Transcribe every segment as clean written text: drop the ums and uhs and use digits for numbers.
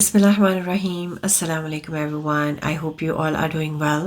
Bismillahirrahmanirrahim. Assalamu alaikum everyone. I hope you all are doing well.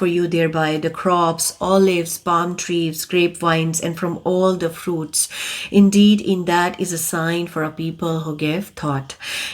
for you thereby the crops, olives, palm trees, grapevines, and from all the fruits. Indeed, in that is a sign for a people who give thought.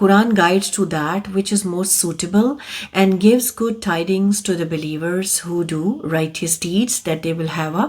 Quran guides to that which is most suitable and gives good tidings to the believers who do righteous deeds that they will have a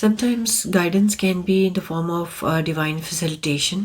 Sometimes guidance can be in the form of divine facilitation.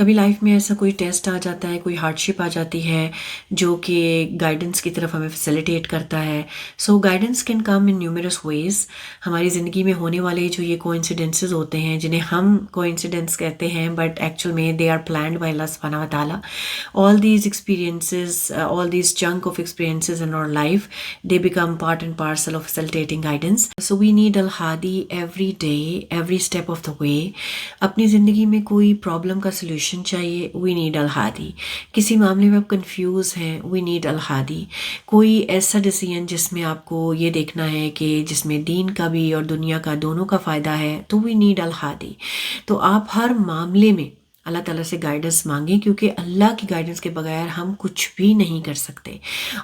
کبھی life میں ایسا کوئی test آ جاتا ہے، کوئی hardship آ جاتی ہے جو کہ گائیڈنس کی طرف ہمیں فیسیلیٹیٹ کرتا ہے. So guidance can come in numerous ways. ہماری زندگی میں ہونے والے جو یہ کوئنسیڈنسز ہوتے ہیں جنہیں ہم کوئنسیڈنس کہتے ہیں بٹ ایکچوئل میں دے آر پلانڈ بائی اللہ سبحانہ و تعالیٰ. all these experiences, all these chunk of experiences in our life, they become part and parcel of facilitating guidance. So we need Al-Hadi every day, every step of the way. اپنی زندگی میں کوئی problem کا solution چاہیے، we need Al-Hadi. کسی معاملے میں آپ کنفیوز ہیں، we need Al-Hadi. کوئی ایسا ڈیسیژن جس میں آپ کو یہ دیکھنا ہے کہ جس میں دین کا بھی اور دنیا کا دونوں کا فائدہ ہے، تو we need Al-Hadi. تو آپ ہر معاملے میں اللہ تعالیٰ سے گائیڈنس مانگیں، کیونکہ اللہ کی گائیڈنس کے بغیر ہم کچھ بھی نہیں کر سکتے.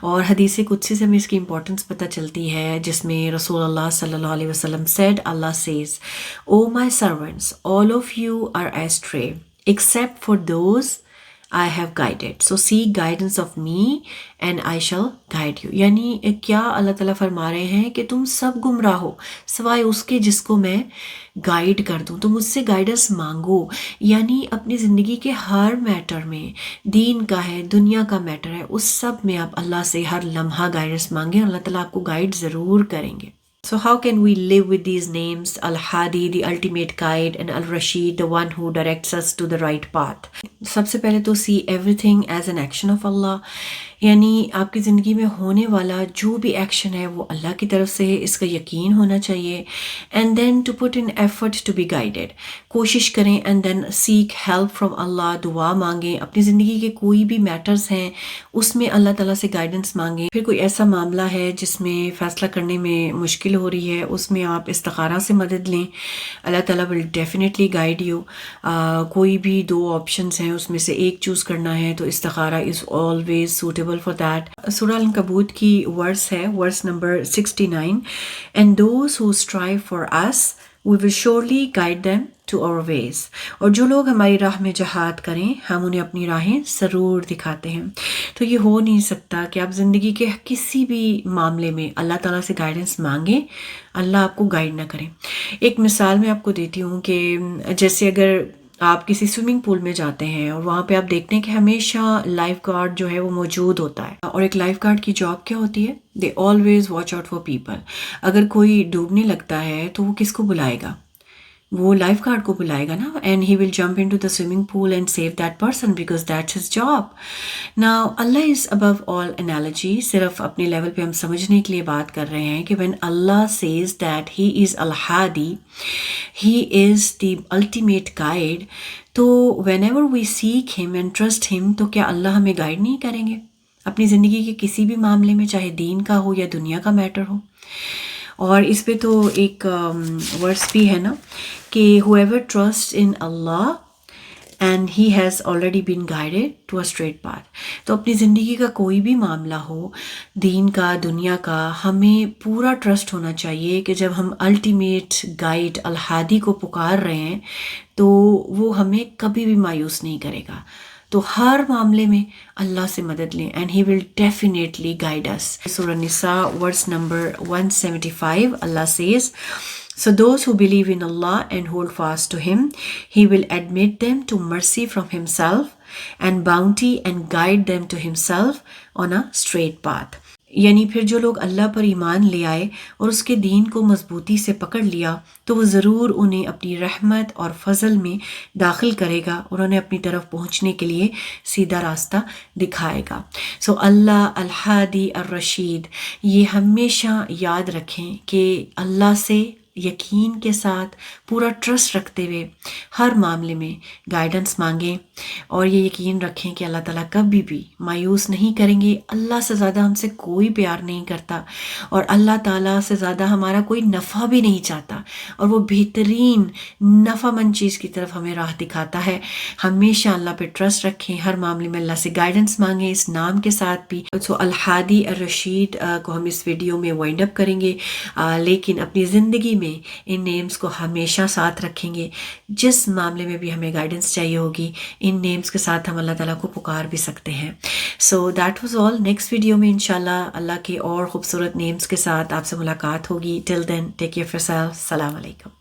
اور حدیث قدسی سے ہمیں اس کی امپورٹنس پتہ چلتی ہے، جس میں رسول اللہ صلی اللہ علیہ وسلم said, Allah says, "O my servants, all of you are astray except for those I have guided. So seek guidance of me and I shall guide you." یعنی کیا اللہ تعالیٰ فرما رہے ہیں کہ تم سب گمراہ ہو سوائے اس کے جس کو میں گائیڈ کر دوں. تو مجھ سے گائیڈنس مانگو، یعنی اپنی زندگی کے ہر میٹر میں، دین کا ہے، دنیا کا میٹر ہے، اس سب میں آپ اللہ سے ہر لمحہ گائیڈنس مانگیں، اللہ تعالیٰ آپ کو گائیڈ ضرور کریں گے. So how can we live with these names? Al-Hadi, the ultimate guide, and Al-Rashid, the one who directs us to the right path. سب سے پہلے تو see everything as an action of Allah. یعنی آپ کی زندگی میں ہونے والا جو بھی ایکشن ہے وہ اللہ کی طرف سے ہے، اس کا یقین ہونا چاہیے. And then to put in effort to be guided. کوشش کریں and then seek help from Allah. دعا مانگیں. اپنی زندگی کے کوئی بھی میٹرز ہیں اس میں اللہ تعالیٰ سے گائیڈنس مانگیں. پھر کوئی ایسا معاملہ ہے جس میں فیصلہ کرنے میں مشکل ہو رہی ہے، اس میں آپ استخارہ سے مدد لیں. اللہ تعالیٰ ول ڈیفینیٹلی گائیڈ یو. کوئی بھی دو آپشنز ہیں اس میں سے ایک چوز کرنا ہے تو استخارہ is always suitable for that. سورہ العنکبوت کی ورس ہے، verse number 69. And those who strive for us, we will surely guide them to our ways. اور جو لوگ ہماری راہ میں جہاد کریں ہم انہیں اپنی راہیں ضرور دکھاتے ہیں. تو یہ ہو نہیں سکتا کہ آپ زندگی کے کسی بھی معاملے میں اللہ تعالیٰ سے گائیڈنس مانگیں، اللہ آپ کو گائیڈ نہ کریں. ایک مثال میں آپ کو دیتی ہوں کہ جیسے اگر آپ کسی سوئمنگ پول میں جاتے ہیں اور وہاں پہ آپ دیکھتے ہیں کہ ہمیشہ لائف گارڈ جو ہے وہ موجود ہوتا ہے، اور ایک لائف گارڈ کی جاب کیا ہوتی ہے؟ They always watch out for people. اگر کوئی ڈوبنے لگتا ہے تو وہ کس کو بلائے گا؟ وہ لائف گارڈ کو بلائے گا نا. And he will jump into the swimming pool and save that person because that's his job. Now اللہ از ابو آل انالوجی. صرف اپنے لیول پہ ہم سمجھنے کے لیے بات کر رہے ہیں کہ when Allah says that he is الہادی، he is the ultimate guide, تو whenever we seek him and trust ہم، تو کیا اللہ ہمیں گائیڈ نہیں کریں گے اپنی زندگی کے کسی بھی معاملے میں، چاہے دین کا ہو یا دنیا کا میٹر ہو؟ اور اس پہ تو ایک ورس بھی ہے نا کہ whoever trusts in Allah and he has already been guided to a straight path. تو اپنی زندگی کا کوئی بھی معاملہ ہو، دین کا، دنیا کا، ہمیں پورا ٹرسٹ ہونا چاہیے کہ جب ہم الٹیمیٹ گائیڈ الہادی کو پکار رہے ہیں تو وہ ہمیں کبھی بھی مایوس نہیں کرے گا. تو ہر معاملے میں اللہ سے مدد لیں and he will definitely guide us. سورہ نساء ورس نمبر 175 اللہ says, So those who believe in Allah and hold fast to Him, He will admit them to mercy from Himself and bounty and guide them to Himself on a straight path. یعنی پھر جو لوگ اللہ پر ایمان لے آئے اور اس کے دین کو مضبوطی سے پکڑ لیا تو وہ ضرور انہیں اپنی رحمت اور فضل میں داخل کرے گا اور انہیں اپنی طرف پہنچنے کے لیے سیدھا راستہ دکھائے گا. سو اللہ الہادی الرشید، یہ ہمیشہ یاد رکھیں کہ اللہ سے یقین کے ساتھ پورا ٹرسٹ رکھتے ہوئے ہر معاملے میں گائیڈنس مانگیں، اور یہ یقین رکھیں کہ اللہ تعالیٰ کبھی بھی مایوس نہیں کریں گے. اللہ سے زیادہ ہم سے کوئی پیار نہیں کرتا، اور اللہ تعالیٰ سے زیادہ ہمارا کوئی نفع بھی نہیں چاہتا، اور وہ بہترین نفع مند چیز کی طرف ہمیں راہ دکھاتا ہے. ہمیشہ اللہ پہ ٹرسٹ رکھیں، ہر معاملے میں اللہ سے گائیڈنس مانگیں اس نام کے ساتھ بھی. سو الہادی الرشید کو ہم اس ویڈیو میں وائنڈ اپ کریں گے، لیکن اپنی زندگی میں ان نیمز کو ہمیشہ ساتھ رکھیں گے. جس معاملے میں بھی ہمیں گائیڈنس چاہیے ہوگی ان نیمز کے ساتھ ہم اللہ تعالیٰ کو پکار بھی سکتے ہیں. So that was all. Next video میں انشاءاللہ اللہ کے اور خوبصورت نیمز کے ساتھ آپ سے ملاقات ہوگی. Till then take care of yourself. السلام علیکم.